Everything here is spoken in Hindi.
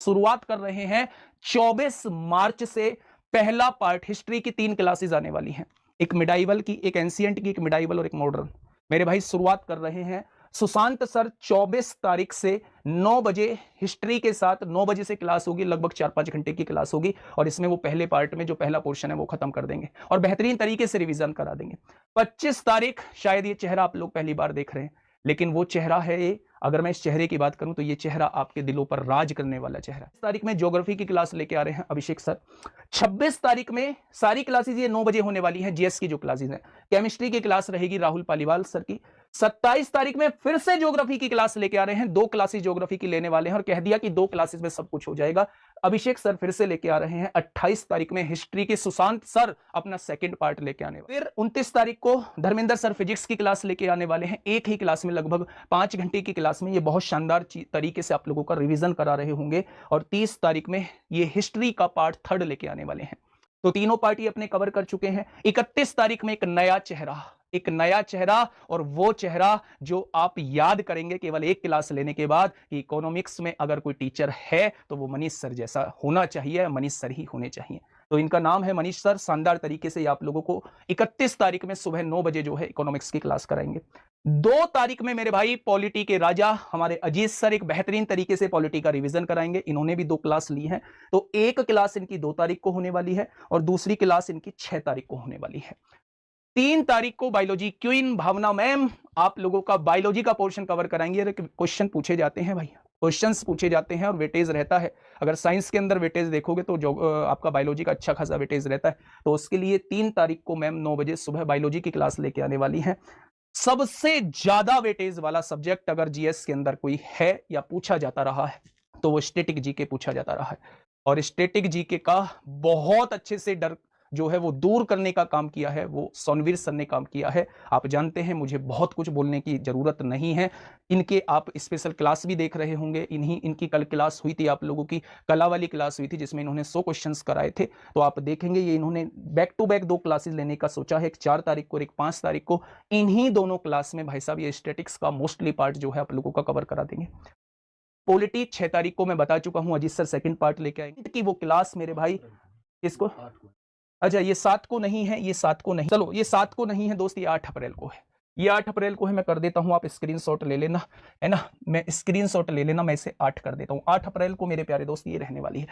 शुरुआत कर रहे हैं 24 मार्च से। पहला पार्ट हिस्ट्री की 3 क्लासेस आने वाली हैं, एक मिडाइवल की, एक एंशिएंट की, एक मिडाइवल और एक मॉडर्न। मेरे भाई शुरुआत कर रहे हैं सुशांत सर 24 तारीख से 9 बजे हिस्ट्री के साथ। 9 बजे से क्लास होगी, लगभग 4-5 घंटे की क्लास होगी और इसमें वो पहले पार्ट में जो पहला पोर्शन है वो खत्म कर देंगे और बेहतरीन तरीके से रिवीजन करा देंगे। 25 तारीख शायद ये चेहरा आप लोग पहली बार देख रहे हैं, लेकिन वो चेहरा है ये। अगर मैं इस चेहरे की बात करूं तो ये चेहरा आपके दिलों पर राज करने वाला चेहरा। इस तारीख में ज्योग्राफी की क्लास लेके आ रहे हैं अभिषेक सर। 26 तारीख में सारी क्लासेस ये 9 बजे होने वाली हैं, जीएस की जो क्लासेस हैं। केमिस्ट्री की क्लास रहेगी राहुल पालीवाल सर की। 27 तारीख में फिर से ज्योग्राफी की क्लास लेके आ रहे हैं, 2 क्लासेस ज्योग्राफी की लेने वाले हैं और कह दिया कि 2 क्लासेस में सब कुछ हो जाएगा। अभिषेक सर फिर से लेके आ रहे हैं 28 तारीख में हिस्ट्री के सुशांत सर अपना सेकंड पार्ट लेके आने वाले। फिर 29 तारीख को धर्मेंद्र सर फिजिक्स की क्लास लेके आने वाले हैं, एक ही क्लास में लगभग 5 घंटे की क्लास में ये बहुत शानदार तरीके से आप लोगों का रिवीजन करा रहे होंगे। और 30 तारीख में ये हिस्ट्री का पार्ट 3 लेके आने वाले हैं। तो तीनों पार्ट ये अपने कवर कर चुके हैं। 31 तारीख में एक नया चेहरा और वो चेहरा जो आप याद करेंगे केवल एक क्लास लेने के बाद कि इकोनॉमिक्स में अगर कोई टीचर है तो वो मनीष सर जैसा होना चाहिए, मनीष सर ही होने चाहिए। तो इनका नाम है मनीष सर। शानदार तरीके से आप लोगों को 31 तारीख में सुबह 9 बजे जो है इकोनॉमिक्स की क्लास कराएंगे। 2 तारीख में मेरे भाई पॉलिटी के राजा हमारे अजीत सर एक बेहतरीन तरीके से पॉलिटी का रिवीजन कराएंगे। इन्होंने भी 2 क्लास ली है, तो एक क्लास इनकी 2 तारीख को होने वाली है और दूसरी क्लास इनकी 6 तारीख को होने वाली है। 3 तारीख को बायोलॉजी क्वीन भावना मैम आप लोगों का बायोलॉजी का पोर्शन कवर कराएंगे। क्वेश्चन पूछे जाते हैं भाई, क्वेश्चंस पूछे जाते हैं और वेटेज रहता है। अगर साइंस के अंदर वेटेज देखोगे तो जो आपका बायोलॉजी का अच्छा खासा वेटेज रहता है। तो उसके लिए 3 तारीख को मैम 9 बजे सुबह बायोलॉजी की क्लास लेके आने वाली है। सबसे ज्यादा वेटेज वाला सब्जेक्ट अगर जीएस के अंदर कोई है या पूछा जाता रहा है तो वो स्टैटिक जीके पूछा जाता रहा है। और स्टैटिक जीके का बहुत अच्छे से डर जो है वो दूर करने का काम किया है वो सोनवीर सर ने काम किया है। आप जानते हैं मुझे बहुत कुछ बोलने की जरूरत नहीं है। इनके आप स्पेशल क्लास भी देख रहे होंगे। इनकी कल क्लास हुई थी, आप लोगों की कला वाली क्लास हुई थी जिसमें इन्होंने 100 क्वेश्चंस कराए थे। तो आप देखेंगे ये इन्होंने बैक टू बैक 2 क्लासेस लेने का सोचा है, एक 4 तारीख को और एक 5 तारीख को। इन्हीं दोनों क्लास में भाई साहब ये स्टैटिक्स का मोस्टली पार्ट जो है आप लोगों का कवर करा देंगे। पॉलिटी 6 तारीख को मैं बता चुका हूं, अजीत सर सेकंड पार्ट लेके आएंगे कि वो क्लास मेरे भाई इसको अच्छा ये 7 को नहीं है, ये 7 को नहीं, चलो ये 7 को नहीं है दोस्त, ये 8 अप्रैल को है। ये 8 अप्रैल को है, मैं कर देता हूं, आप स्क्रीनशॉट ले लेना, है ना। मैं स्क्रीनशॉट ले लेना, मैं इसे 8 कर देता हूं। 8 अप्रैल को मेरे प्यारे दोस्त ये रहने वाली है।